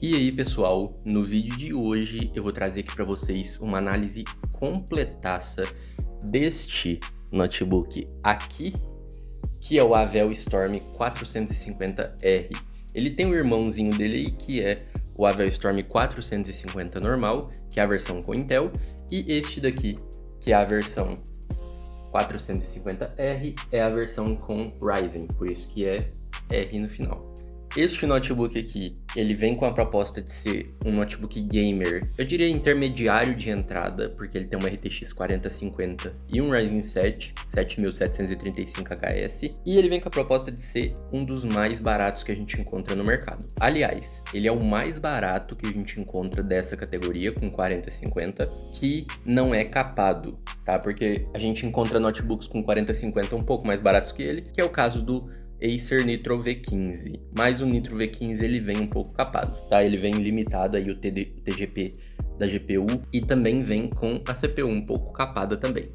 E aí pessoal, no vídeo de hoje eu vou trazer aqui para vocês uma análise completaça deste notebook aqui, que é o Avel Storm 450R. Ele tem um irmãozinho dele aí que é o Avel Storm 450 normal, que é a versão com Intel, e este daqui, que é a versão 450R, é a versão com Ryzen, por isso que é R no final. Este notebook aqui, ele vem com a proposta de ser um notebook gamer, eu diria intermediário de entrada, porque ele tem uma RTX 4050 e um Ryzen 7 7735HS, e ele vem com a proposta de ser um dos mais baratos que a gente encontra no mercado. Aliás, ele é o mais barato que a gente encontra dessa categoria, com 4050, que não é capado, tá? Porque a gente encontra notebooks com 4050 um pouco mais baratos que ele, que é o caso do Acer Nitro V15, mas o Nitro V15 ele vem um pouco capado, tá? Ele vem limitado aí o TGP da GPU e também vem com a CPU um pouco capada também.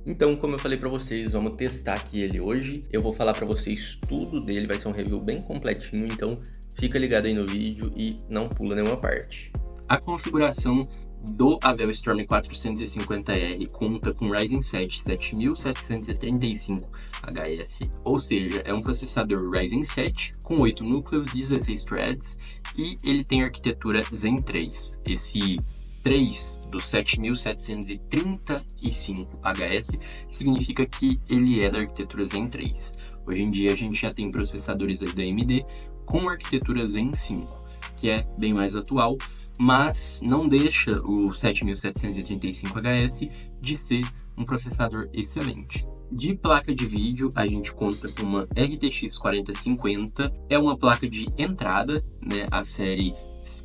Então, como eu falei para vocês, vamos testar aqui ele hoje. Eu vou falar para vocês tudo dele, vai ser um review bem completinho, então fica ligado aí no vídeo e não pula nenhuma parte. A configuração do Avel Storm 450R conta com Ryzen 7 7735HS, ou seja, é um processador Ryzen 7 com 8 núcleos, 16 threads, e ele tem arquitetura Zen 3. Esse 3 do 7735HS significa que ele é da arquitetura Zen 3. Hoje em dia a gente já tem processadores da AMD com arquitetura Zen 5, que é bem mais atual, mas não deixa o 7735HS de ser um processador excelente. De placa de vídeo, a gente conta com uma RTX 4050, é uma placa de entrada, né, a série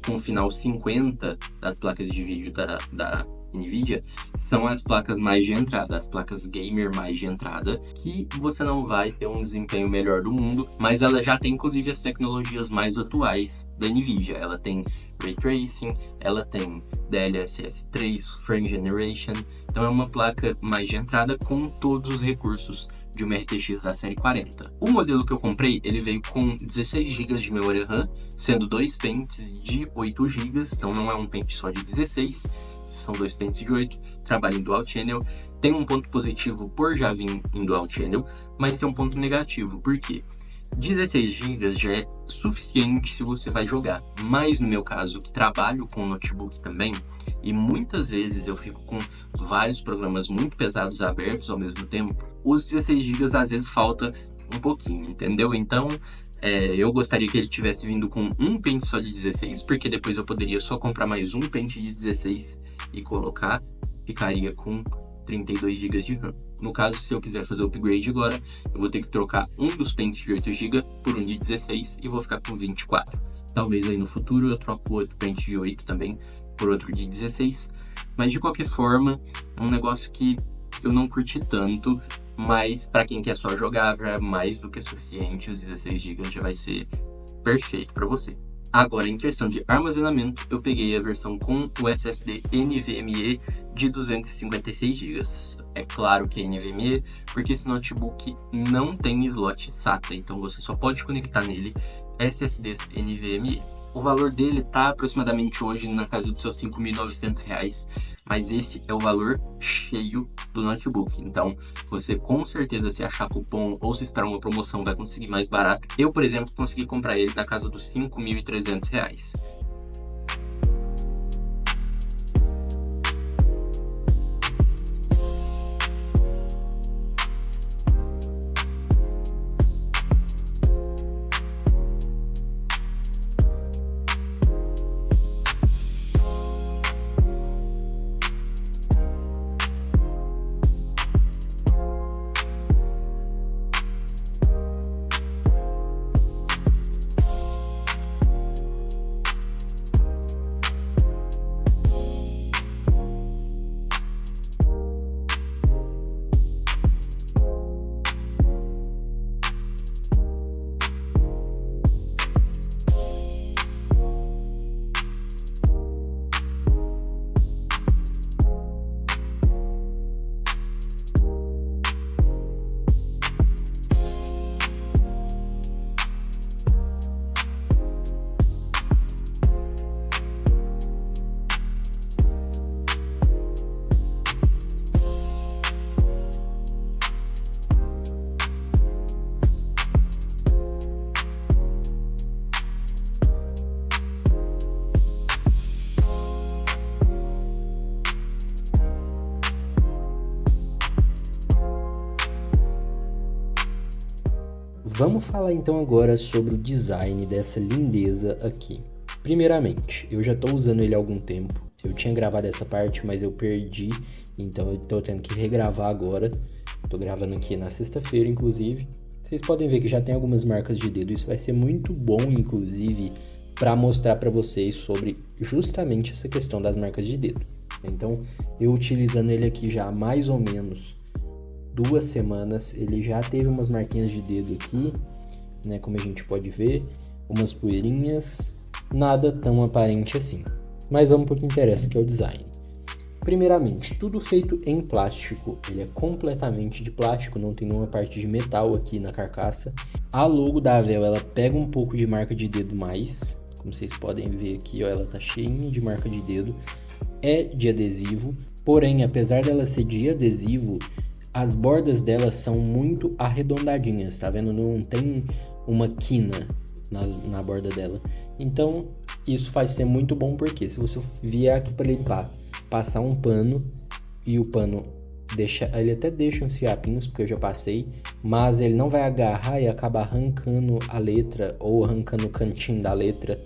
com final 50 das placas de vídeo da NVIDIA são as placas mais de entrada, as placas gamer mais de entrada, que você não vai ter um desempenho melhor do mundo, mas ela já tem inclusive as tecnologias mais atuais da NVIDIA. Ela tem Ray Tracing, ela tem DLSS 3, Frame Generation, então é uma placa mais de entrada com todos os recursos de uma RTX da série 40. O modelo que eu comprei, ele veio com 16 GB de memória RAM, sendo dois pentes de 8 GB, então não é um pente só de 16, são dois pentes de 8, trabalha em Dual Channel. Tem um ponto positivo por já vir em Dual Channel, mas tem um ponto negativo, porque 16 GB já é suficiente se você vai jogar, mas no meu caso, que trabalho com notebook também, e muitas vezes eu fico com vários programas muito pesados abertos ao mesmo tempo, os 16 GB às vezes falta um pouquinho, entendeu? Então, eu gostaria que ele tivesse vindo com um pente só de 16, porque depois eu poderia só comprar mais um pente de 16 e colocar, ficaria com 32 GB de RAM. No caso, se eu quiser fazer o upgrade agora, eu vou ter que trocar um dos pentes de 8 GB por um de 16 e vou ficar com 24. Talvez aí no futuro eu troco o outro pente de 8 também por outro de 16. Mas de qualquer forma, é um negócio que eu não curti tanto, mas para quem quer só jogar, já é mais do que suficiente. Os 16 GB já vai ser perfeito para você. Agora, em questão de armazenamento, eu peguei a versão com o SSD NVMe de 256 GB. É claro que é NVMe, porque esse notebook não tem slot SATA, então você só pode conectar nele SSDs NVMe. O valor dele tá aproximadamente hoje na casa dos seus R$ 5.900, mas esse é o valor cheio do notebook. Então, você com certeza, se achar cupom ou se esperar uma promoção, vai conseguir mais barato. Eu, por exemplo, consegui comprar ele na casa dos R$ 5.300. Vamos falar então agora sobre o design dessa lindeza aqui. Primeiramente, eu já estou usando ele há algum tempo. Eu tinha gravado essa parte, mas eu perdi, então eu estou tendo que regravar agora. Estou gravando aqui na sexta-feira, inclusive. Vocês podem ver que já tem algumas marcas de dedo. Isso vai ser muito bom, inclusive, para mostrar para vocês sobre justamente essa questão das marcas de dedo. Então, eu utilizando ele aqui já há mais ou menos 2 semanas, ele já teve umas marquinhas de dedo aqui, né, como a gente pode ver, umas poeirinhas, nada tão aparente assim. Mas vamos para o que interessa, que é o design. Primeiramente, tudo feito em plástico, ele é completamente de plástico, não tem nenhuma parte de metal aqui na carcaça. A logo da Avel, ela pega um pouco de marca de dedo mais, como vocês podem ver aqui, ó, ela tá cheinha de marca de dedo, é de adesivo, porém, apesar dela ser de adesivo, as bordas dela são muito arredondadinhas, tá vendo? Não tem uma quina na borda dela. Então, isso faz ser muito bom, porque se você vier aqui para limpar, passar um pano e o pano ele até deixa uns fiapinhos, porque eu já passei, mas ele não vai agarrar e acabar arrancando a letra ou arrancando o cantinho da letra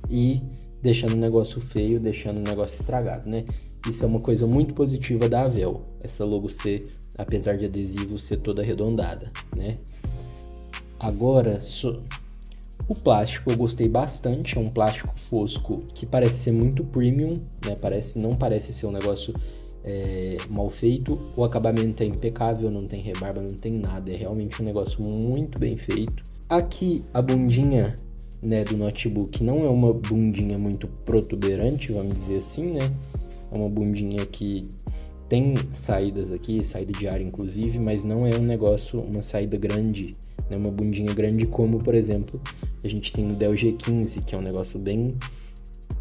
e deixando o negócio feio, deixando o negócio estragado, né? Isso é uma coisa muito positiva da Avel, essa logo ser, apesar de adesivo, ser toda arredondada, né? Agora, o plástico eu gostei bastante, é um plástico fosco que parece ser muito premium, né? Não parece ser um negócio mal feito, o acabamento é impecável, não tem rebarba, não tem nada, é realmente um negócio muito bem feito. Aqui a bundinha, né, do notebook não é uma bundinha muito protuberante, vamos dizer assim, né? É uma bundinha que tem saídas aqui, saída de ar inclusive, mas não é um negócio, uma saída grande, né? Uma bundinha grande como, por exemplo, a gente tem no Dell G15, que é um negócio bem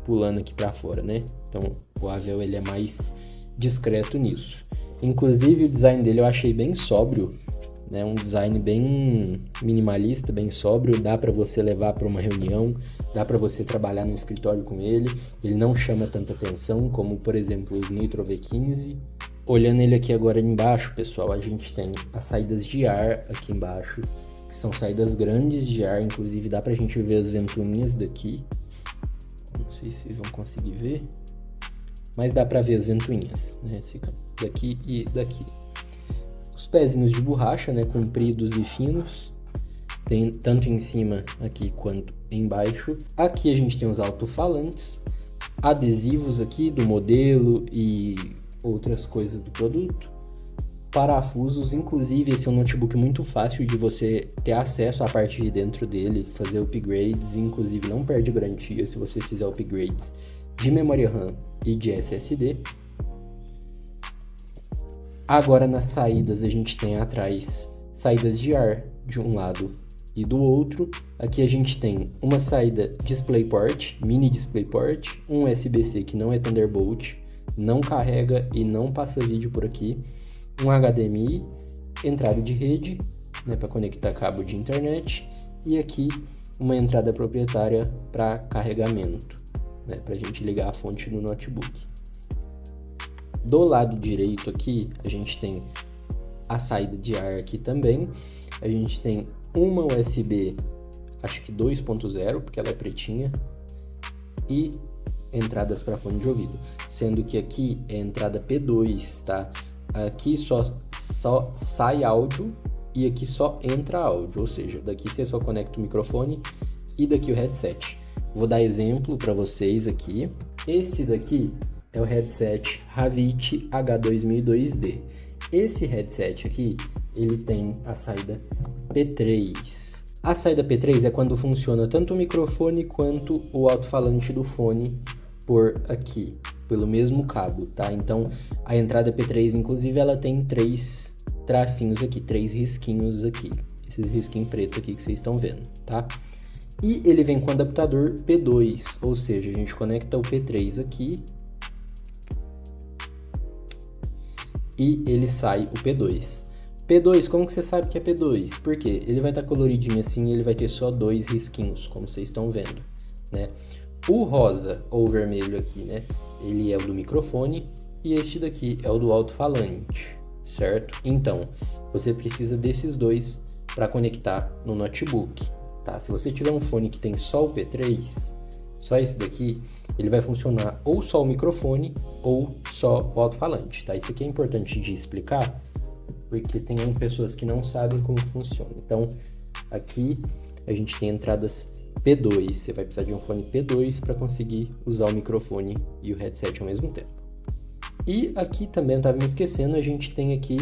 pulando aqui pra fora, né? Então o Avel, ele é mais discreto nisso. Inclusive o design dele eu achei bem sóbrio, né? Um design bem minimalista, bem sóbrio, dá para você levar para uma reunião, dá para você trabalhar no escritório com ele. Ele não chama tanta atenção como, por exemplo, os Nitro V15. Olhando ele aqui agora embaixo, pessoal, a gente tem as saídas de ar aqui embaixo, que são saídas grandes de ar, inclusive dá pra gente ver as ventoinhas daqui. Não sei se vocês vão conseguir ver, mas dá pra ver as ventoinhas, né? Fica daqui e daqui. Os pezinhos de borracha, né, compridos e finos, tem tanto em cima aqui quanto embaixo. Aqui a gente tem os alto-falantes, adesivos aqui do modelo e outras coisas do produto, parafusos, inclusive esse é um notebook muito fácil de você ter acesso à parte de dentro dele, fazer upgrades, inclusive não perde garantia se você fizer upgrades de memória RAM e de SSD. Agora nas saídas a gente tem atrás saídas de ar de um lado e do outro. Aqui a gente tem uma saída DisplayPort, mini DisplayPort, um USB-C que não é Thunderbolt, não carrega e não passa vídeo por aqui, um HDMI, entrada de rede, né, para conectar cabo de internet, e aqui uma entrada proprietária para carregamento, né, para a gente ligar a fonte do notebook. Do lado direito aqui, a gente tem a saída de ar aqui também. A gente tem uma USB, acho que 2.0, porque ela é pretinha. E entradas para fone de ouvido. Sendo que aqui é entrada P2, tá? Aqui só sai áudio e aqui só entra áudio. Ou seja, daqui você só conecta o microfone e daqui o headset. Vou dar exemplo para vocês aqui. Esse daqui é o headset Havit H2002D. Esse headset aqui, ele tem a saída P3. A saída P3 é quando funciona tanto o microfone quanto o alto-falante do fone por aqui, pelo mesmo cabo, tá? Então, a entrada P3, inclusive, ela tem 3 tracinhos aqui, 3 risquinhos aqui. Esses risquinhos preto aqui que vocês estão vendo, tá? E ele vem com adaptador P2, ou seja, a gente conecta o P3 aqui e ele sai o P2. P2, como que você sabe que é P2? Porque ele vai estar coloridinho assim e ele vai ter só 2 risquinhos, como vocês estão vendo, né? O rosa ou vermelho aqui, né? Ele é o do microfone e este daqui é o do alto-falante, certo? Então, você precisa desses dois para conectar no notebook, tá? Se você tiver um fone que tem só o P3, só esse daqui, ele vai funcionar ou só o microfone ou só o alto-falante, tá? Isso aqui é importante de explicar, porque tem pessoas que não sabem como funciona. Então, aqui a gente tem entradas P2, você vai precisar de um fone P2 para conseguir usar o microfone e o headset ao mesmo tempo. E aqui também, eu estava me esquecendo, a gente tem aqui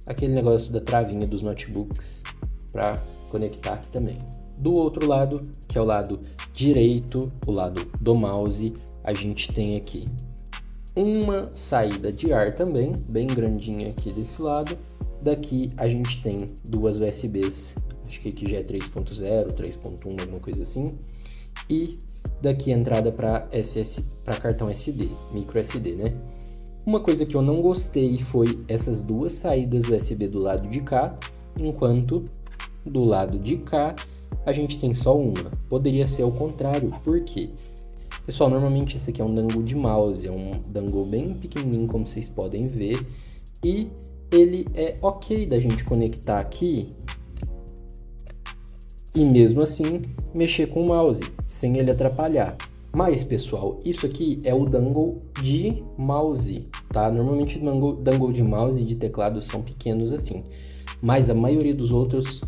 aquele negócio da travinha dos notebooks para conectar aqui também. Do outro lado, que é o lado direito, o lado do mouse, a gente tem aqui uma saída de ar também, bem grandinha aqui desse lado. Daqui a gente tem duas USBs, acho que aqui já é 3.0, 3.1, alguma coisa assim. E daqui a entrada para cartão SD, micro SD, né? Uma coisa que eu não gostei foi essas duas saídas USB do lado de cá, enquanto do lado de cá a gente tem só uma. Poderia ser o contrário, por quê? Pessoal, normalmente esse aqui é um dangle de mouse, é um dangle bem pequenininho, como vocês podem ver, e ele é ok da gente conectar aqui e mesmo assim mexer com o mouse, sem ele atrapalhar. Mas, pessoal, isso aqui é o dangle de mouse, tá? Normalmente dangle de mouse e de teclado são pequenos assim, mas a maioria das outras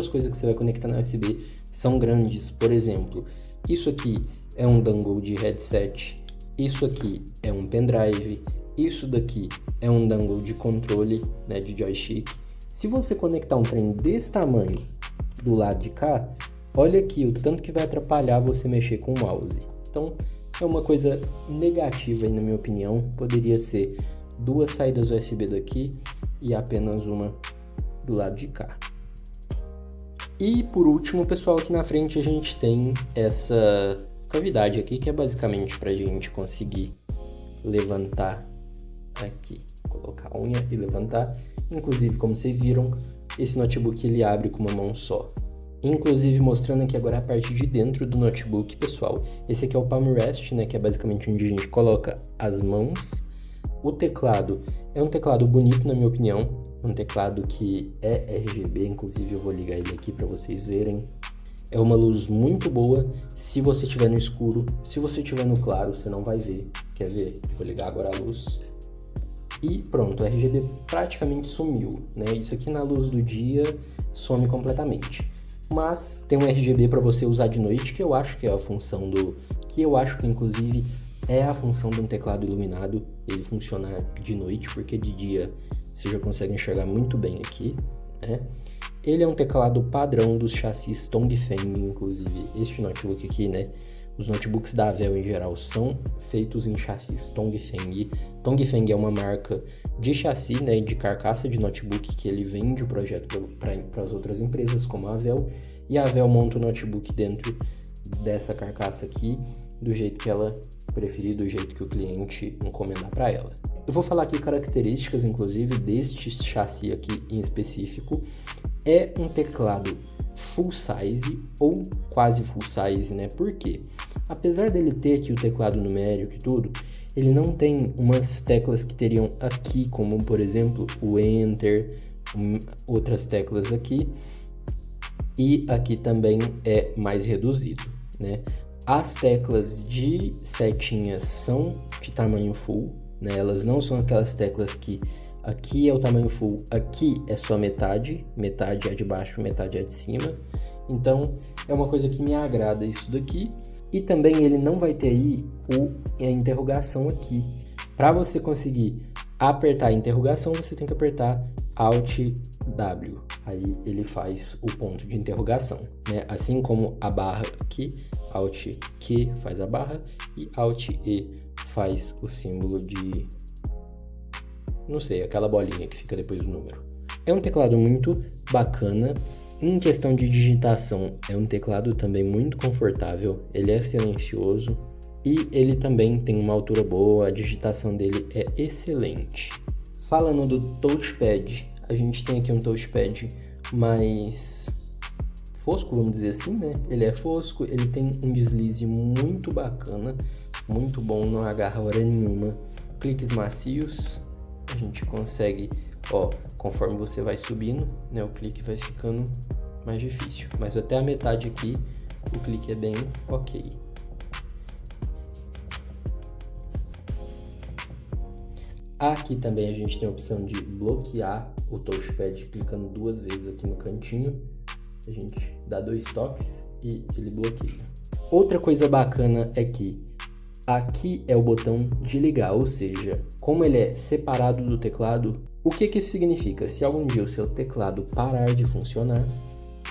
coisas que você vai conectar na USB são grandes. Por exemplo, isso aqui é um dangle de headset, isso aqui é um pendrive, isso daqui é um dangle de controle, né, de joystick. Se você conectar um trem desse tamanho do lado de cá, olha aqui o tanto que vai atrapalhar você mexer com o mouse. Então, é uma coisa negativa aí, na minha opinião. Poderia ser duas saídas USB daqui e apenas uma do lado de cá. E por último, pessoal, aqui na frente a gente tem essa cavidade aqui, que é basicamente para a gente conseguir levantar aqui, colocar a unha e levantar. Inclusive, como vocês viram, esse notebook ele abre com uma mão só. Inclusive, mostrando aqui agora a parte de dentro do notebook, pessoal. Esse aqui é o palm rest, né, que é basicamente onde a gente coloca as mãos. O teclado é um teclado bonito, na minha opinião. Um teclado que é RGB, inclusive eu vou ligar ele aqui para vocês verem. É uma luz muito boa se você estiver no escuro. Se você estiver no claro, você não vai ver. Quer ver? Vou ligar agora a luz. E pronto, o RGB praticamente sumiu, né? Isso aqui na luz do dia some completamente. Mas tem um RGB para você usar de noite, que eu acho que é a função que eu acho que inclusive é a função de um teclado iluminado, ele funcionar de noite, porque de dia você já consegue enxergar muito bem aqui, né? Ele é um teclado padrão dos chassis Tongfeng, inclusive este notebook aqui, né? Os notebooks da Avel em geral são feitos em chassis Tongfeng. Tongfeng é uma marca de chassi, né, de carcaça de notebook que ele vende o projeto para as outras empresas, como a Avel. E a Avel monta o notebook dentro dessa carcaça aqui, do jeito que ela preferir, do jeito que o cliente encomendar para ela. Eu vou falar aqui características, inclusive, deste chassi aqui em específico. É um teclado full size ou quase full size, né? Por quê? Apesar dele ter aqui o teclado numérico e tudo, ele não tem umas teclas que teriam aqui, como por exemplo o Enter, outras teclas aqui, e aqui também é mais reduzido, né? As teclas de setinhas são de tamanho full, né? Elas não são aquelas teclas que aqui é o tamanho full, aqui é só metade é de baixo, metade é de cima. Então é uma coisa que me agrada isso daqui. E também ele não vai ter aí a interrogação aqui. Para você conseguir apertar a interrogação, você tem que apertar Alt W. Aí ele faz o ponto de interrogação, né? Assim como a barra aqui, Alt Q faz a barra e Alt E faz o símbolo de, não sei, aquela bolinha que fica depois do número. É um teclado muito bacana. Em questão de digitação, é um teclado também muito confortável, ele é silencioso e ele também tem uma altura boa, a digitação dele é excelente. Falando do touchpad, a gente tem aqui um touchpad mais fosco, vamos dizer assim, né? Ele é fosco, ele tem um deslize muito bacana, muito bom, não agarra hora nenhuma, cliques macios, a gente consegue, ó, conforme você vai subindo, né, o clique vai ficando mais difícil. Mas até a metade aqui, o clique é bem ok. Aqui também a gente tem a opção de bloquear o touchpad clicando 2 vezes aqui no cantinho. A gente dá 2 toques e ele bloqueia. Outra coisa bacana é que aqui é o botão de ligar, ou seja, como ele é separado do teclado, o que isso significa? Se algum dia o seu teclado parar de funcionar,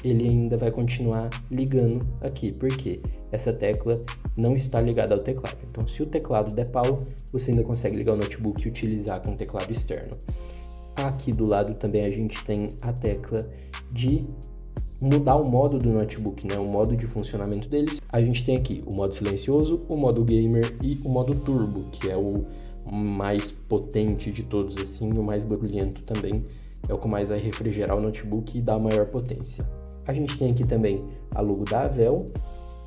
ele ainda vai continuar ligando aqui, porque essa tecla não está ligada ao teclado. Então, se o teclado der pau, você ainda consegue ligar o notebook e utilizar com o teclado externo. Aqui do lado também a gente tem a tecla de mudar o modo do notebook, né? O modo de funcionamento deles. A gente tem aqui o modo silencioso, o modo gamer e o modo turbo, que é o mais potente de todos, assim, o mais barulhento também. É o que mais vai refrigerar o notebook e dar maior potência. A gente tem aqui também a logo da Avel,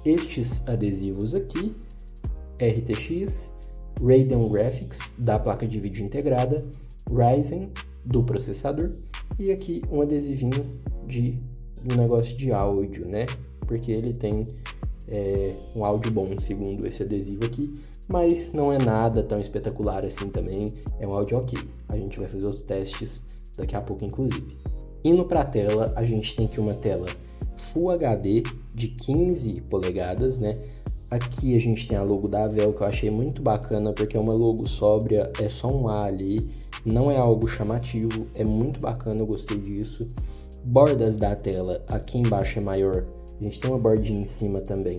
estes adesivos aqui, RTX, Radeon Graphics, da placa de vídeo integrada, Ryzen, do processador, e aqui um adesivinho do negócio de áudio, né? Porque ele tem um áudio bom, segundo esse adesivo aqui, mas não é nada tão espetacular assim também, é um áudio ok. A gente vai fazer os testes daqui a pouco, inclusive. Indo para a tela, a gente tem aqui uma tela Full HD de 15 polegadas, né? Aqui a gente tem a logo da Avel, que eu achei muito bacana, porque é uma logo sóbria, é só um A ali, não é algo chamativo, é muito bacana, eu gostei disso. Bordas da tela, aqui embaixo é maior, a gente tem uma bordinha em cima também,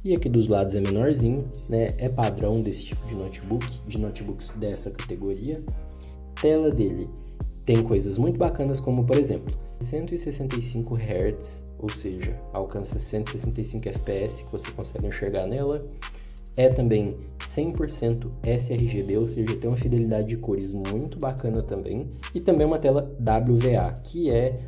e aqui dos lados é menorzinho, né? É padrão desse tipo de notebook, de notebooks dessa categoria. Tela dele tem coisas muito bacanas, como por exemplo, 165 Hz, ou seja, alcança 165 FPS que você consegue enxergar nela. É também 100% sRGB, ou seja, tem uma fidelidade de cores muito bacana também. E também uma tela WVA, que é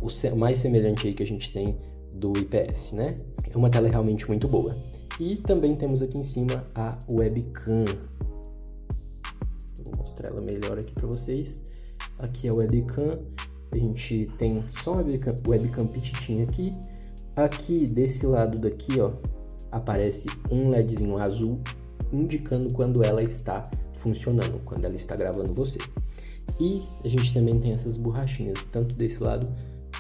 o mais semelhante aí que a gente tem do IPS, né? É uma tela realmente muito boa. E também temos aqui em cima a webcam. Vou mostrar ela melhor aqui para vocês. Aqui é a webcam. A gente tem só uma webcam petitinha aqui. Aqui, desse lado daqui, ó, aparece um LEDzinho azul indicando quando ela está funcionando, quando ela está gravando você. E a gente também tem essas borrachinhas, tanto desse lado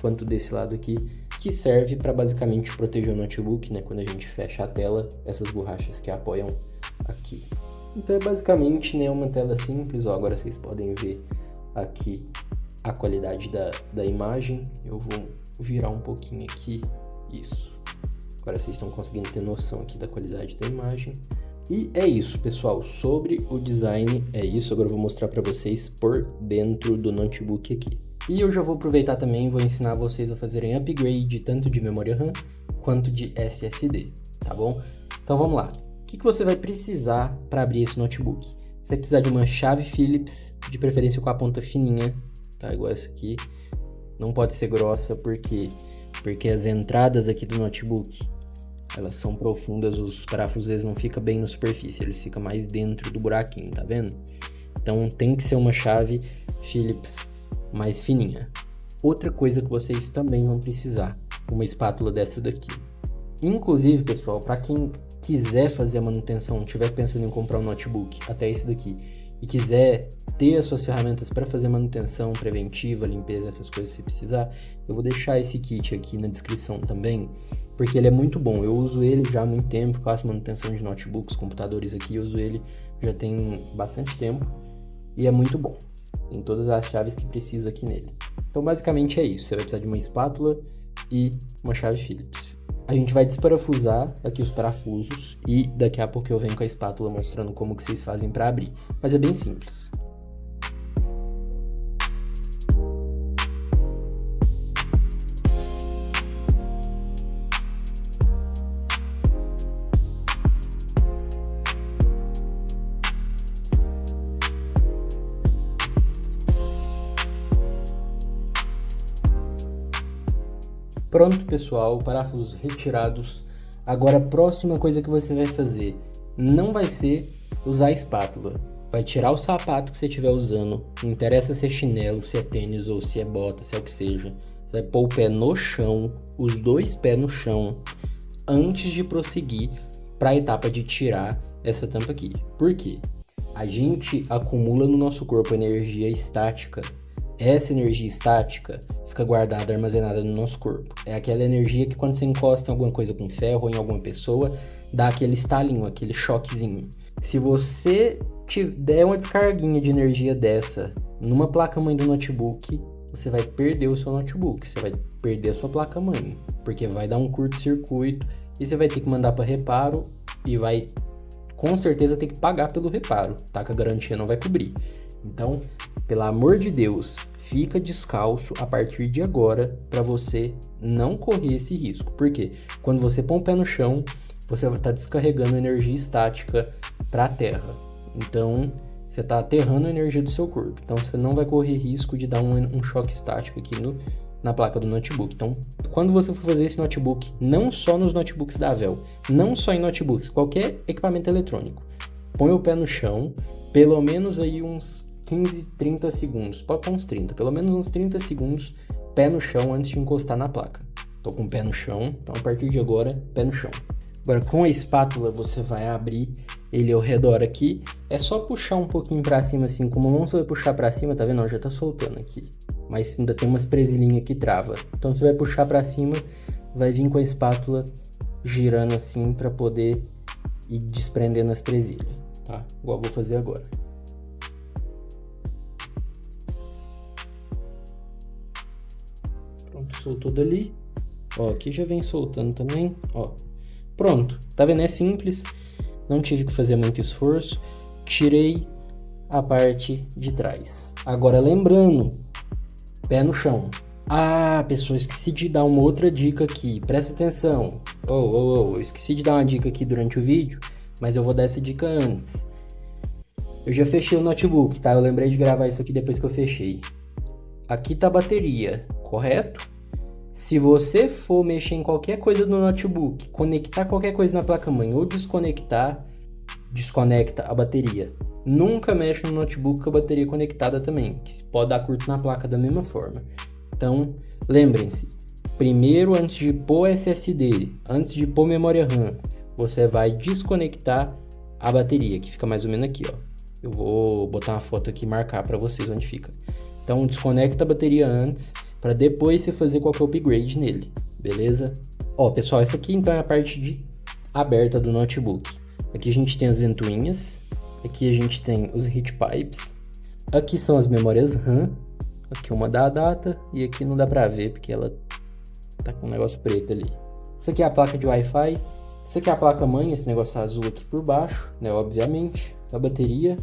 quanto desse lado aqui, que serve para basicamente proteger o notebook, né? Quando a gente fecha a tela, essas borrachas que apoiam aqui. Então é basicamente, né, uma tela simples, ó, agora vocês podem ver aqui a qualidade da imagem. Eu vou virar um pouquinho aqui, isso. Agora vocês estão conseguindo ter noção aqui da qualidade da imagem. E é isso, pessoal. Sobre o design, é isso. Agora eu vou mostrar para vocês por dentro do notebook aqui. E eu já vou aproveitar também e vou ensinar vocês a fazerem upgrade tanto de memória RAM quanto de SSD, tá bom? Então vamos lá. O que você vai precisar para abrir esse notebook? Você vai precisar de uma chave Phillips, de preferência com a ponta fininha, tá? Igual essa aqui. Não pode ser grossa, porque as entradas aqui do notebook, elas são profundas, os parafusos eles não ficam bem na superfície, eles ficam mais dentro do buraquinho, tá vendo? Então tem que ser uma chave Phillips mais fininha. Outra coisa que vocês também vão precisar, uma espátula dessa daqui. Inclusive, pessoal, para quem quiser fazer a manutenção, estiver pensando em comprar um notebook, até esse daqui, e quiser ter as suas ferramentas para fazer manutenção preventiva, limpeza, essas coisas se precisar, eu vou deixar esse kit aqui na descrição também, porque ele é muito bom. Eu uso ele já há muito tempo, faço manutenção de notebooks, computadores aqui, eu uso ele já tem bastante tempo e é muito bom. Tem todas as chaves que precisa aqui nele. Então basicamente é isso, você vai precisar de uma espátula e uma chave Phillips. A gente vai desparafusar aqui os parafusos e daqui a pouco eu venho com a espátula mostrando como que vocês fazem para abrir. Mas é bem simples. Pronto, pessoal, parafusos retirados. Agora a próxima coisa que você vai fazer não vai ser usar a espátula, vai tirar o sapato que você estiver usando, não interessa se é chinelo, se é tênis ou se é bota, se é o que seja. Você vai pôr o pé no chão, os 2 pés no chão, antes de prosseguir para a etapa de tirar essa tampa aqui. Por quê? A gente acumula no nosso corpo energia estática. Essa energia estática fica guardada, armazenada no nosso corpo. É aquela energia que quando você encosta em alguma coisa com ferro ou em alguma pessoa, dá aquele estalinho, aquele choquezinho. Se você der uma descarguinha de energia dessa numa placa-mãe do notebook, você vai perder o seu notebook, você vai perder a sua placa-mãe, porque vai dar um curto-circuito e você vai ter que mandar para reparo e vai com certeza ter que pagar pelo reparo, tá? Que a garantia não vai cobrir. Então, pelo amor de Deus, fica descalço a partir de agora para você não correr esse risco. Por quê? Quando você põe o pé no chão, você vai estar descarregando energia estática para a terra. Então, você está aterrando a energia do seu corpo. Então, você não vai correr risco de dar um choque estático aqui na placa do notebook. Então, quando você for fazer esse notebook, não só nos notebooks da Dell, não só em notebooks, qualquer equipamento eletrônico, põe o pé no chão, pelo menos aí uns 15, 30 segundos. Pode pôr uns 30, pelo menos uns 30 segundos, pé no chão antes de encostar na placa. Tô com o pé no chão, então a partir de agora, pé no chão. Agora, com a espátula, você vai abrir ele ao redor aqui. É só puxar um pouquinho pra cima, assim. Com a mão você vai puxar pra cima, tá vendo? Já tá soltando aqui. Mas ainda tem umas presilhinhas que trava. Então, você vai puxar pra cima, vai vir com a espátula girando assim pra poder ir desprendendo as presilhas, tá? Igual eu vou fazer agora. Pronto, soltou dali. Ó, aqui já vem soltando também, ó. Pronto, tá vendo? É simples, não tive que fazer muito esforço, tirei a parte de trás. Agora lembrando, pé no chão. Ah, pessoal, esqueci de dar uma outra dica aqui, presta atenção. Eu esqueci de dar uma dica aqui durante o vídeo, mas eu vou dar essa dica antes. Eu já fechei o notebook, tá? Eu lembrei de gravar isso aqui depois que eu fechei. Aqui tá a bateria, correto? Se você for mexer em qualquer coisa no notebook, conectar qualquer coisa na placa-mãe ou desconecta a bateria. Nunca mexe no notebook com a bateria conectada também, que pode dar curto na placa da mesma forma. Então, lembrem-se, primeiro antes de pôr SSD, antes de pôr memória RAM, você vai desconectar a bateria, que fica mais ou menos aqui, ó. Eu vou botar uma foto aqui e marcar para vocês onde fica. Então, desconecta a bateria antes, para depois você fazer qualquer upgrade nele, beleza? Ó, pessoal, essa aqui então é a parte aberta do notebook. Aqui a gente tem as ventoinhas, aqui a gente tem os heat pipes, aqui são as memórias RAM, aqui uma da data e aqui não dá pra ver porque ela tá com um negócio preto ali. Isso aqui é a placa de Wi-Fi, isso aqui é a placa-mãe, esse negócio azul aqui por baixo, né, obviamente, a bateria,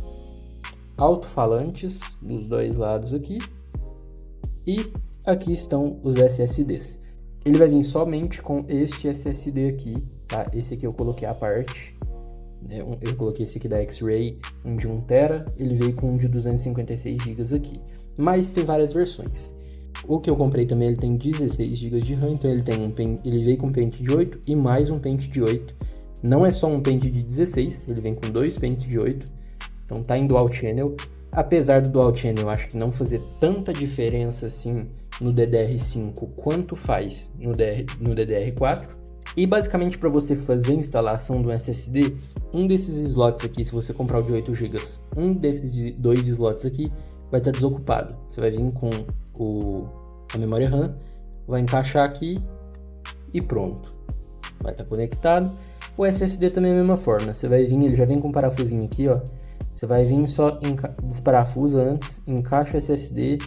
alto-falantes dos dois lados aqui e aqui estão os SSDs. Ele vai vir somente com este SSD aqui, tá? Esse aqui eu coloquei à parte, né? Eu coloquei esse aqui da X-Ray, um de 1TB, ele veio com um de 256 GB aqui. Mas tem várias versões. O que eu comprei também, ele tem 16 GB de RAM, então ele veio com um pente de 8 e mais um pente de 8. Não é só um pente de 16, ele vem com 2 pentes de 8, então tá em Dual Channel. Apesar do Dual Channel, eu acho que não fazer tanta diferença assim no DDR5 quanto faz no DDR4. E basicamente para você fazer a instalação do SSD, um desses slots aqui, se você comprar o de 8 GB, um desses 2 slots aqui vai estar desocupado. Você vai vir com a memória RAM, vai encaixar aqui e pronto. Vai estar conectado. O SSD também é a mesma forma. Você vai vir, ele já vem com um parafusinho aqui, ó. Você vai vir só desparafusa antes, encaixa o SSD,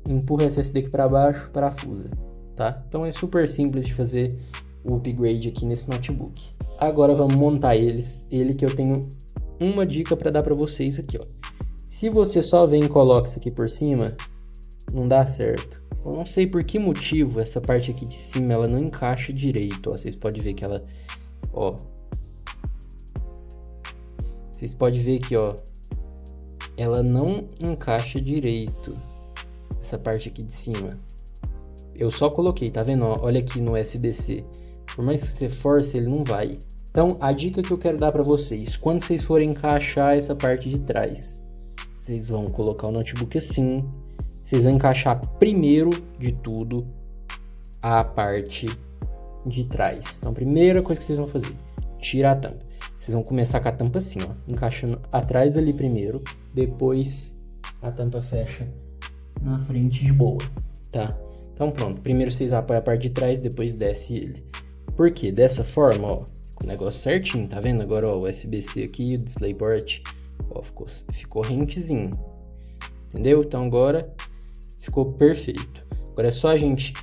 empurra o SSD aqui para baixo, parafusa, tá? Então é super simples de fazer o upgrade aqui nesse notebook. Agora vamos montar ele que eu tenho uma dica para dar para vocês aqui, ó. Se você só vem e coloca isso aqui por cima, não dá certo. Eu não sei por que motivo essa parte aqui de cima ela não encaixa direito, ó. Vocês podem ver que ela, ó. Vocês podem ver aqui, ó, ela não encaixa direito, essa parte aqui de cima. Eu só coloquei, tá vendo? Ó, olha aqui no USB-C. Por mais que você force, ele não vai. Então, a dica que eu quero dar para vocês, quando vocês forem encaixar essa parte de trás, vocês vão colocar o notebook assim, vocês vão encaixar primeiro de tudo a parte de trás. Então, a primeira coisa que vocês vão fazer, tirar a tampa. Vocês vão começar com a tampa assim, ó, encaixando atrás ali primeiro, depois a tampa fecha na frente de boa, tá? Então pronto, primeiro vocês apoiam a parte de trás, depois desce ele. Por quê? Dessa forma, ó, o negócio certinho, tá vendo? Agora, ó, o USB-C aqui, o DisplayPort, ó, ficou rentezinho, entendeu? Então agora ficou perfeito. Agora é só a gente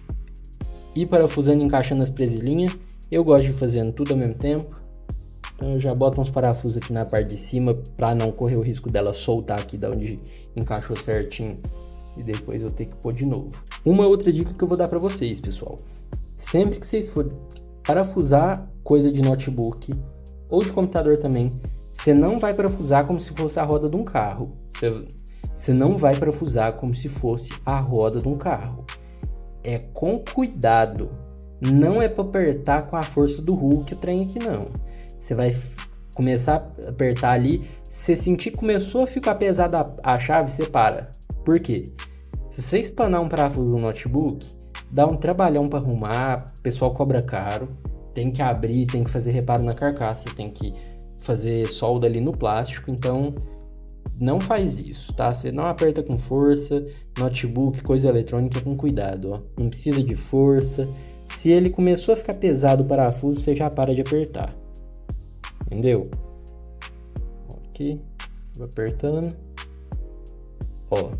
ir parafusando e encaixando as presilhinhas. Eu gosto de fazendo tudo ao mesmo tempo. Então eu já boto uns parafusos aqui na parte de cima para não correr o risco dela soltar aqui da onde encaixou certinho e depois eu ter que pôr de novo. Uma outra dica que eu vou dar para vocês, pessoal. Sempre que vocês forem parafusar coisa de notebook ou de computador também, você não vai parafusar como se fosse a roda de um carro. Você não vai parafusar como se fosse a roda de um carro. É com cuidado. Não é para apertar com a força do Hulk o trem aqui, não. Você vai começar a apertar ali. Se sentir que começou a ficar pesada a chave, você para. Por quê? Se você espanar um parafuso no notebook, dá um trabalhão para arrumar, o pessoal cobra caro, tem que abrir, tem que fazer reparo na carcaça, tem que fazer solda ali no plástico, então não faz isso, tá? Você não aperta com força, notebook, coisa eletrônica, com cuidado, ó. Não precisa de força. Se ele começou a ficar pesado o parafuso, você já para de apertar. Entendeu? Aqui, vou apertando. Ó.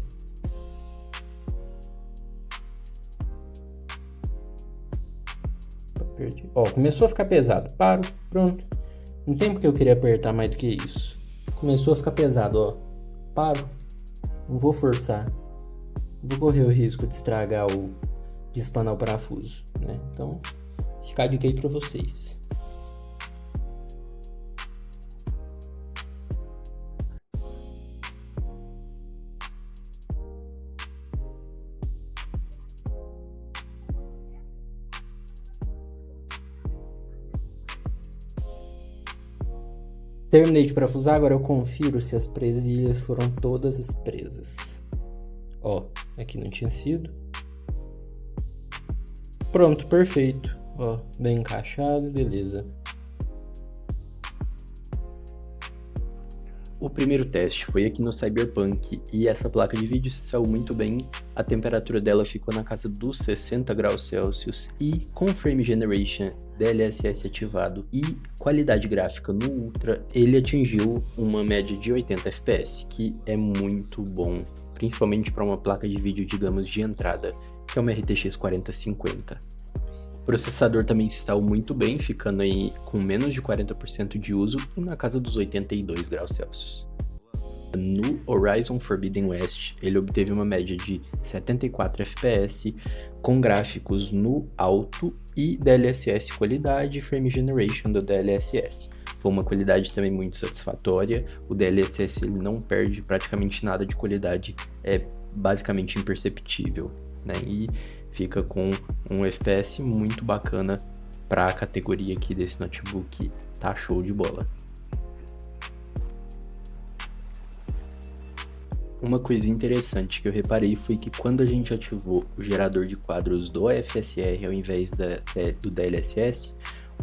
Ó, começou a ficar pesado. Paro, pronto. Não tem porque eu queria apertar mais do que isso. Começou a ficar pesado, ó. Paro. Não vou forçar. Não vou correr o risco de estragar de espanar o parafuso, né? Então, fica a dica aí pra vocês. Terminei de parafusar, agora eu confiro se as presilhas foram todas as presas. Ó, aqui não tinha sido. Pronto, perfeito. Ó, bem encaixado, beleza. O primeiro teste foi aqui no Cyberpunk e essa placa de vídeo se saiu muito bem. A temperatura dela ficou na casa dos 60 graus Celsius e com Frame Generation DLSS ativado e qualidade gráfica no Ultra, ele atingiu uma média de 80 FPS, que é muito bom, principalmente para uma placa de vídeo, digamos, de entrada, que é uma RTX 4050. O processador também se saiu muito bem, ficando aí com menos de 40% de uso e na casa dos 82 graus Celsius. No Horizon Forbidden West, ele obteve uma média de 74 FPS, com gráficos no alto e DLSS qualidade e Frame Generation do DLSS. Foi uma qualidade também muito satisfatória, o DLSS ele não perde praticamente nada de qualidade, é basicamente imperceptível, né? E fica com um FPS muito bacana para a categoria aqui desse notebook, tá show de bola. Uma coisa interessante que eu reparei foi que quando a gente ativou o gerador de quadros do FSR ao invés do DLSS,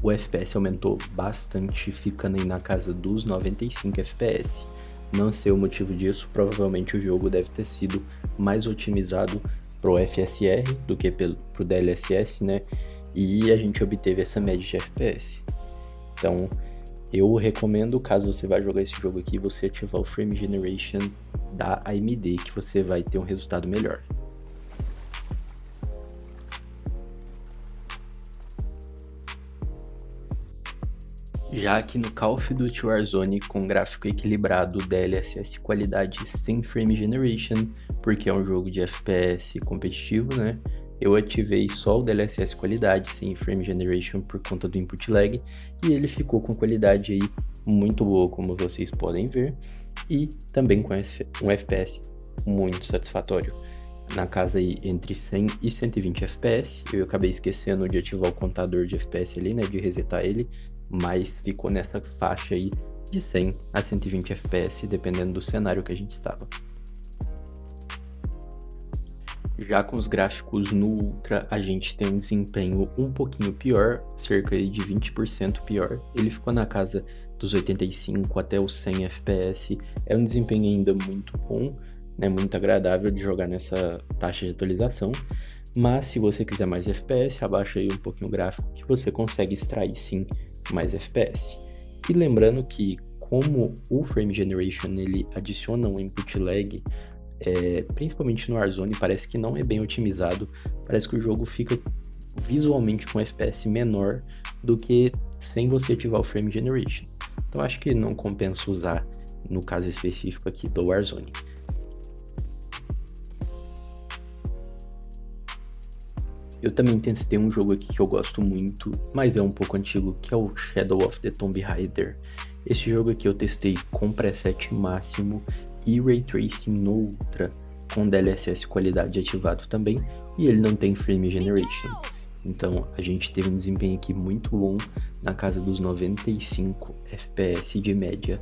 o FPS aumentou bastante, ficando aí na casa dos 95 FPS. Não sei o motivo disso, provavelmente o jogo deve ter sido mais otimizado pro FSR do que pro DLSS, né? E a gente obteve essa média de FPS. Então, eu recomendo, caso você vá jogar esse jogo aqui, você ativar o Frame Generation da AMD, que você vai ter um resultado melhor. Já aqui no Call of Duty Warzone, com gráfico equilibrado, DLSS qualidade sem Frame Generation, porque é um jogo de FPS competitivo, né? Eu ativei só o DLSS qualidade sem Frame Generation por conta do input lag, e ele ficou com qualidade aí muito boa, como vocês podem ver, e também com um FPS muito satisfatório, na casa aí entre 100 e 120 FPS. Eu acabei esquecendo de ativar o contador de FPS ali, né, de resetar ele, mas ficou nessa faixa aí de 100 a 120 FPS, dependendo do cenário que a gente estava. Já com os gráficos no Ultra, a gente tem um desempenho um pouquinho pior, cerca de 20% pior. Ele ficou na casa dos 85 até os 100 FPS. É um desempenho ainda muito bom, né? Muito agradável de jogar nessa taxa de atualização. Mas se você quiser mais FPS, abaixa aí um pouquinho o gráfico que você consegue extrair sim mais FPS. E lembrando que como o Frame Generation ele adiciona um input lag, principalmente no Warzone, parece que não é bem otimizado, parece que o jogo fica visualmente com FPS menor do que sem você ativar o Frame Generation. Então acho que não compensa usar no caso específico aqui do Warzone. Eu também testei um jogo aqui que eu gosto muito, mas é um pouco antigo, que é o Shadow of the Tomb Raider. Esse jogo aqui eu testei com preset máximo e Ray Tracing no Ultra, com DLSS qualidade ativado também, e ele não tem Frame Generation. Então a gente teve um desempenho aqui muito bom, na casa dos 95 FPS de média.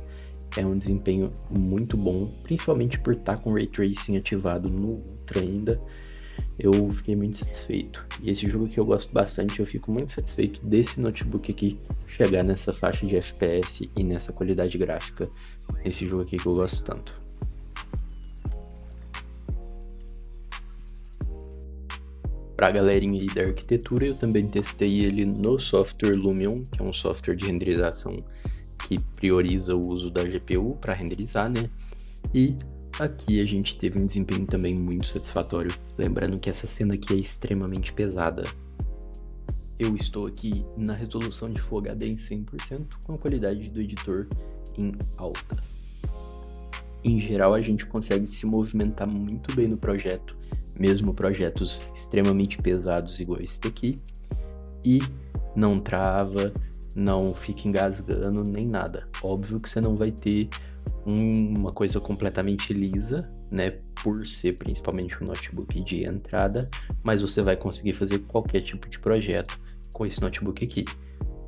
É um desempenho muito bom, principalmente por estar com Ray Tracing ativado no Ultra ainda. Eu fiquei muito satisfeito. E esse jogo que eu gosto bastante, eu fico muito satisfeito desse notebook aqui chegar nessa faixa de FPS e nessa qualidade gráfica. Esse jogo aqui que eu gosto tanto. Para a galerinha aí da arquitetura, eu também testei ele no software Lumion, que é um software de renderização que prioriza o uso da GPU para renderizar, né? E aqui a gente teve um desempenho também muito satisfatório, lembrando que essa cena aqui é extremamente pesada. Eu estou aqui na resolução de Full HD em 100%, com a qualidade do editor em alta. Em geral, a gente consegue se movimentar muito bem no projeto, mesmo projetos extremamente pesados igual esse daqui, e não trava, não fica engasgando, nem nada. Óbvio que você não vai ter uma coisa completamente lisa, né, por ser principalmente um notebook de entrada, mas você vai conseguir fazer qualquer tipo de projeto com esse notebook aqui.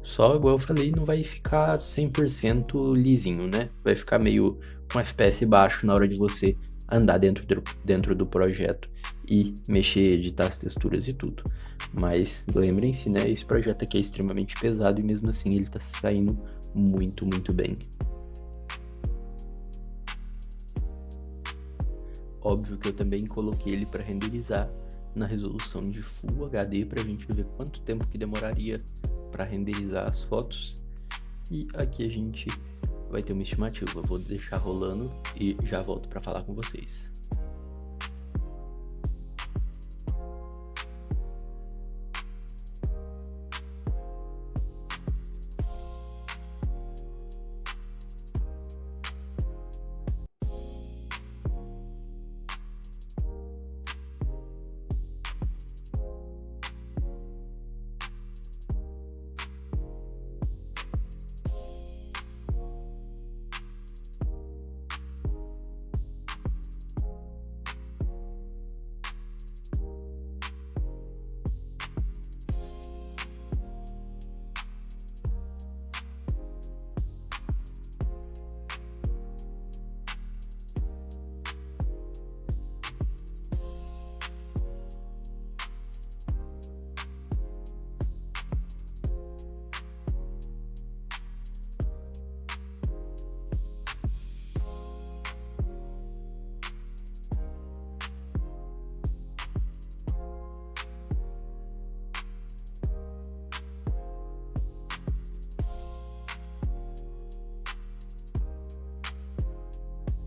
Só, igual eu falei, não vai ficar 100% lisinho, né? Vai ficar meio com FPS baixo na hora de você andar dentro do projeto e mexer, editar as texturas e tudo. Mas lembrem-se, né? Esse projeto aqui é extremamente pesado e mesmo assim ele tá saindo muito, muito bem. Óbvio que eu também coloquei ele para renderizar na resolução de Full HD para a gente ver quanto tempo que demoraria para renderizar as fotos. E aqui a gente vai ter uma estimativa. Eu vou deixar rolando e já volto para falar com vocês.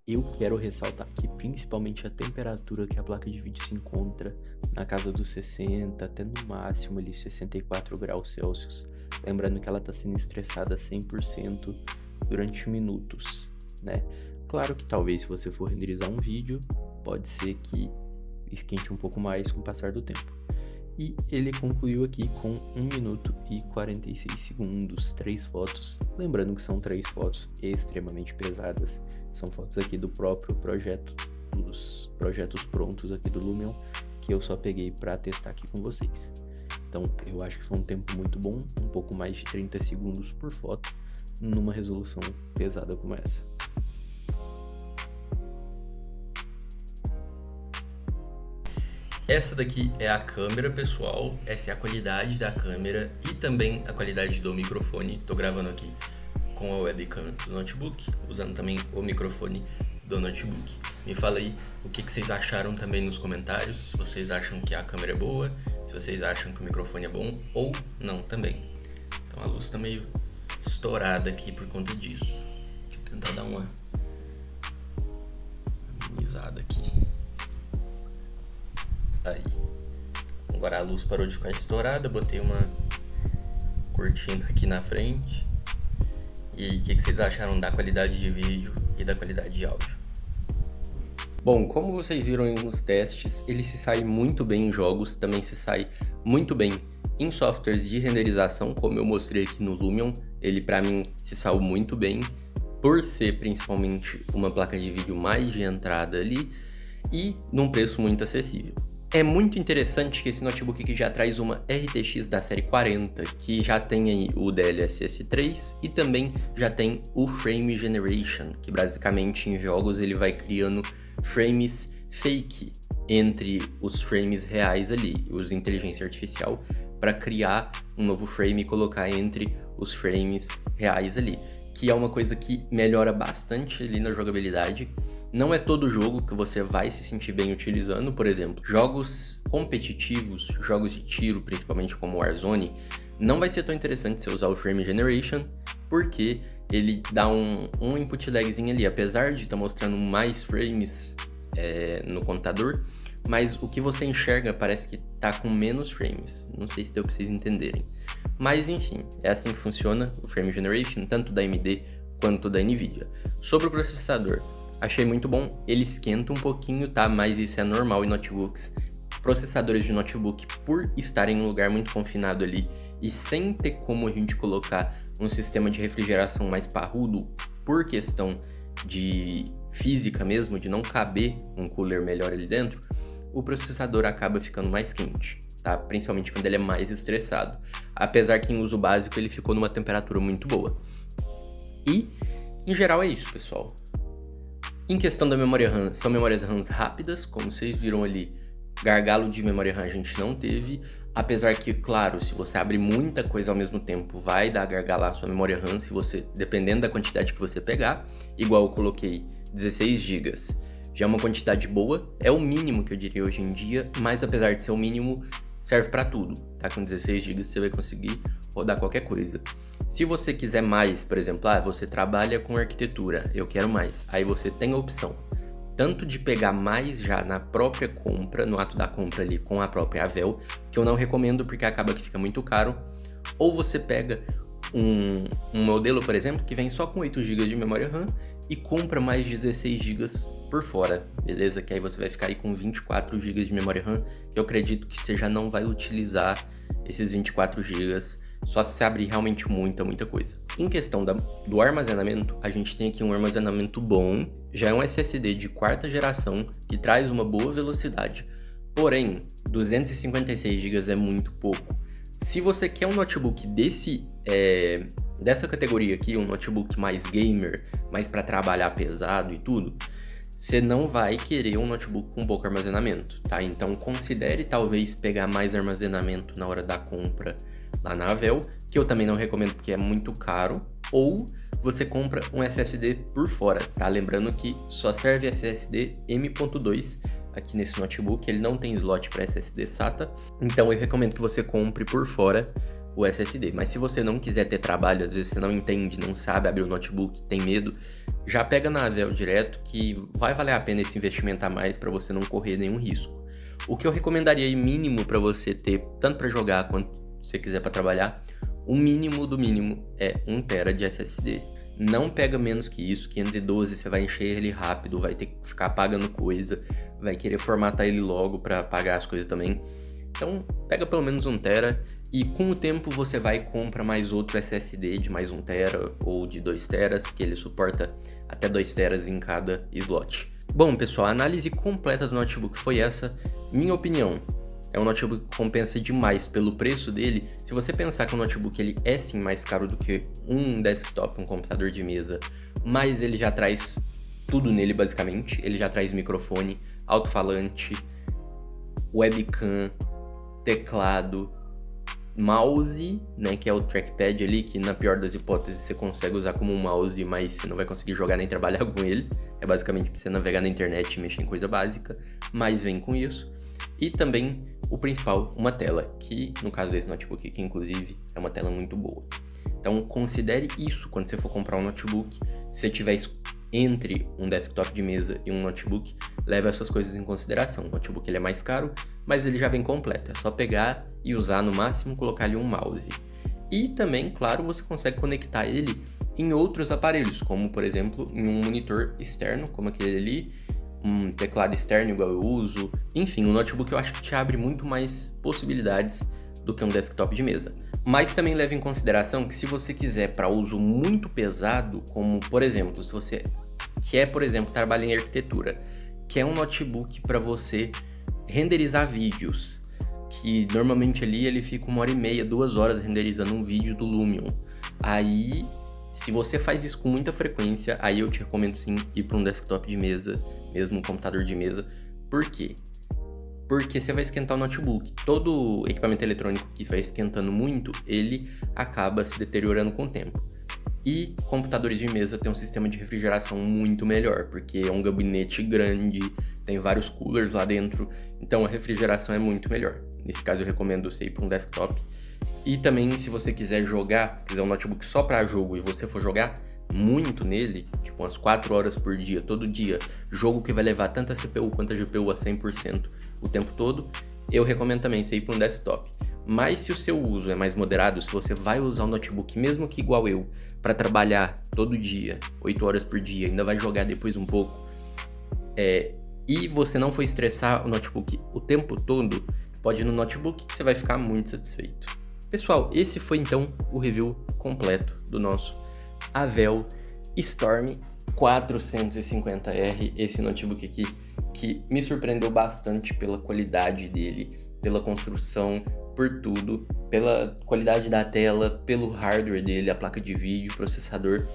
Eu quero ressaltar aqui principalmente a temperatura que a placa de vídeo se encontra na casa dos 60 até no máximo ali 64 graus Celsius. Lembrando que ela está sendo estressada 100% durante minutos, né? Claro que talvez se você for renderizar um vídeo, pode ser que esquente um pouco mais com o passar do tempo. E ele concluiu aqui com 1 minuto e 46 segundos, 3 fotos. Lembrando que são 3 fotos extremamente pesadas. São fotos aqui do próprio projeto, dos projetos prontos aqui do Lumion, que eu só peguei para testar aqui com vocês. Então eu acho que foi um tempo muito bom, um pouco mais de 30 segundos por foto, numa resolução pesada como essa. Essa daqui é a câmera, pessoal, essa é a qualidade da câmera e também a qualidade do microfone. Tô gravando aqui com a webcam do notebook, usando também o microfone do notebook. Me fala aí o que vocês acharam também nos comentários, se vocês acham que a câmera é boa, se vocês acham que o microfone é bom ou não também. Então a luz tá meio estourada aqui por conta disso. Deixa eu tentar dar uma amenizada aqui. Aí. Agora a luz parou de ficar estourada, botei uma cortina aqui na frente. E o que vocês acharam da qualidade de vídeo e da qualidade de áudio? Bom, como vocês viram em alguns testes, ele se sai muito bem em jogos, também se sai muito bem em softwares de renderização, como eu mostrei aqui no Lumion. Ele para mim se saiu muito bem, por ser principalmente uma placa de vídeo mais de entrada ali e num preço muito acessível. É muito interessante que esse notebook aqui já traz uma RTX da série 40, que já tem aí o DLSS 3 e também já tem o Frame Generation, que basicamente em jogos ele vai criando frames fake entre os frames reais ali, usa inteligência artificial para criar um novo frame e colocar entre os frames reais ali, que é uma coisa que melhora bastante ali na jogabilidade. Não é todo jogo que você vai se sentir bem utilizando, por exemplo, jogos competitivos, jogos de tiro, principalmente como Warzone, não vai ser tão interessante você usar o Frame Generation, porque ele dá um input lagzinho ali, apesar de estar mostrando mais frames no computador, mas o que você enxerga parece que tá com menos frames, não sei se deu pra vocês entenderem. Mas enfim, é assim que funciona o Frame Generation, tanto da AMD quanto da Nvidia. Sobre o processador, achei muito bom, ele esquenta um pouquinho, tá? Mas isso é normal em notebooks. Processadores de notebook, por estarem em um lugar muito confinado ali e sem ter como a gente colocar um sistema de refrigeração mais parrudo, por questão de física mesmo, de não caber um cooler melhor ali dentro, o processador acaba ficando mais quente, tá? Principalmente quando ele é mais estressado. Apesar que em uso básico ele ficou numa temperatura muito boa. E, em geral, é isso, pessoal. Em questão da memória RAM, são memórias RAMs rápidas, como vocês viram ali, gargalo de memória RAM a gente não teve, apesar que, claro, se você abre muita coisa ao mesmo tempo, vai dar gargalar a sua memória RAM, se você, dependendo da quantidade que você pegar, igual eu coloquei 16 GB, já é uma quantidade boa, é o mínimo que eu diria hoje em dia, mas apesar de ser o mínimo, serve para tudo, tá? Com 16 GB você vai conseguir rodar qualquer coisa. Se você quiser mais, por exemplo, você trabalha com arquitetura, eu quero mais, aí você tem a opção tanto de pegar mais já na própria compra, no ato da compra ali com a própria Avel, que eu não recomendo porque acaba que fica muito caro, ou você pega um modelo, por exemplo, que vem só com 8 GB de memória RAM e compra mais 16 GB por fora, beleza? Que aí você vai ficar aí com 24 GB de memória RAM, que eu acredito que você já não vai utilizar esses 24 GB, só se abrir realmente muita coisa. Em questão do armazenamento, a gente tem aqui um armazenamento bom, já é um SSD de 4ª geração, que traz uma boa velocidade, porém, 256 GB é muito pouco. Se você quer um notebook dessa categoria aqui, um notebook mais gamer, mais para trabalhar pesado e tudo, você não vai querer um notebook com pouco armazenamento, tá? Então considere talvez pegar mais armazenamento na hora da compra lá na Avel, que eu também não recomendo porque é muito caro, ou você compra um SSD por fora, tá? Lembrando que só serve SSD M.2 aqui nesse notebook, ele não tem slot para SSD SATA, então eu recomendo que você compre por fora o SSD. Mas se você não quiser ter trabalho, às vezes você não entende, não sabe abrir o notebook, tem medo, já pega na Avel direto que vai valer a pena esse investimento a mais para você não correr nenhum risco. O que eu recomendaria aí mínimo para você ter, tanto para jogar quanto se você quiser para trabalhar, o mínimo do mínimo é 1 TB de SSD. Não pega menos que isso, 512 você vai encher ele rápido, vai ter que ficar apagando coisa, vai querer formatar ele logo para apagar as coisas também. Então pega pelo menos 1 TB e com o tempo você vai e compra mais outro SSD de mais 1 TB ou de 2 TB, que ele suporta até 2 TB em cada slot. Bom pessoal, a análise completa do notebook foi essa. Minha opinião, É um notebook que compensa demais pelo preço dele. Se você pensar que o notebook ele é sim mais caro do que um desktop, um computador de mesa, mas ele já traz tudo nele basicamente. Ele já traz microfone, alto-falante, webcam, teclado, mouse, né, que é o trackpad ali, que na pior das hipóteses você consegue usar como um mouse, mas você não vai conseguir jogar nem trabalhar com ele. É basicamente pra você navegar na internet e mexer em coisa básica, mas vem com isso. E também, o principal, uma tela, que no caso desse notebook aqui, inclusive, é uma tela muito boa. Então considere isso quando você for comprar um notebook. Se você tiver entre um desktop de mesa e um notebook, leve essas coisas em consideração. O notebook ele é mais caro, mas ele já vem completo. É só pegar e usar no máximo, colocar ali um mouse. E também, claro, você consegue conectar ele em outros aparelhos, como por exemplo em um monitor externo, como aquele ali, um teclado externo igual eu uso. Enfim, o notebook eu acho que te abre muito mais possibilidades do que um desktop de mesa. Mas também leve em consideração que se você quiser para uso muito pesado, como por exemplo, se você quer, por exemplo, trabalhar em arquitetura, quer um notebook para você renderizar vídeos, que normalmente ali ele fica 1h30, 2 horas renderizando um vídeo do Lumion. Aí, se você faz isso com muita frequência, aí eu te recomendo sim ir para um desktop de mesa, mesmo um computador de mesa. Por quê? Porque você vai esquentar o notebook. Todo equipamento eletrônico que vai esquentando muito, ele acaba se deteriorando com o tempo. E computadores de mesa tem um sistema de refrigeração muito melhor, porque é um gabinete grande, tem vários coolers lá dentro, então a refrigeração é muito melhor. Nesse caso eu recomendo você ir para um desktop. E também se você quiser jogar, quiser um notebook só para jogo e você for jogar muito nele, tipo umas 4 horas por dia, todo dia, jogo que vai levar tanto a CPU quanto a GPU a 100% o tempo todo, eu recomendo também você ir para um desktop. Mas se o seu uso é mais moderado, se você vai usar um notebook, mesmo que igual eu, para trabalhar todo dia, 8 horas por dia, ainda vai jogar depois um pouco, e você não for estressar o notebook o tempo todo, pode ir no notebook que você vai ficar muito satisfeito. Pessoal, esse foi então o review completo do nosso Avel Storm 450R, esse notebook aqui que me surpreendeu bastante pela qualidade dele, pela construção, por tudo, pela qualidade da tela, pelo hardware dele, a placa de vídeo, processador,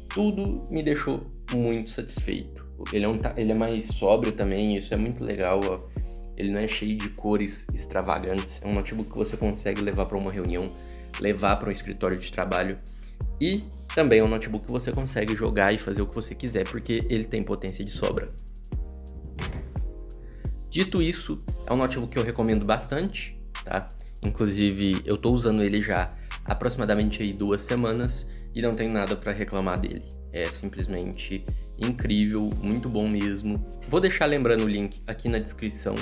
tudo me deixou muito satisfeito. Ele é mais sóbrio também, isso é muito legal, ó. Ele não é cheio de cores extravagantes, é um notebook que você consegue levar para uma reunião, levar para um escritório de trabalho, e também é um notebook que você consegue jogar e fazer o que você quiser, porque ele tem potência de sobra. Dito isso, é um notebook que eu recomendo bastante, tá? Inclusive, eu tô usando ele já há aproximadamente aí 2 semanas e não tenho nada para reclamar dele. É simplesmente incrível, muito bom mesmo. Vou deixar lembrando o link aqui na descrição,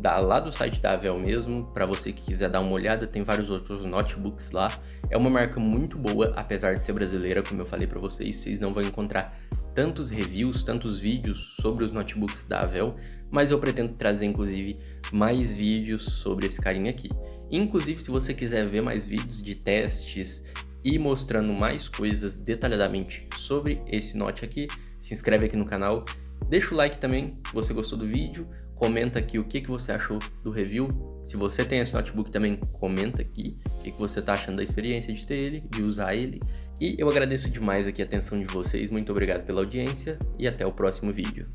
lá do site da Avel mesmo, para você que quiser dar uma olhada, tem vários outros notebooks lá. É uma marca muito boa, apesar de ser brasileira, como eu falei para vocês não vão encontrar tantos reviews, tantos vídeos sobre os notebooks da Avel, mas eu pretendo trazer inclusive mais vídeos sobre esse carinha aqui. Inclusive, se você quiser ver mais vídeos de testes e mostrando mais coisas detalhadamente sobre esse note aqui, se inscreve aqui no canal, deixa o like também se você gostou do vídeo, comenta aqui o que você achou do review. Se você tem esse notebook também, comenta aqui o que você está achando da experiência de ter ele, de usar ele. E eu agradeço demais aqui a atenção de vocês, muito obrigado pela audiência e até o próximo vídeo.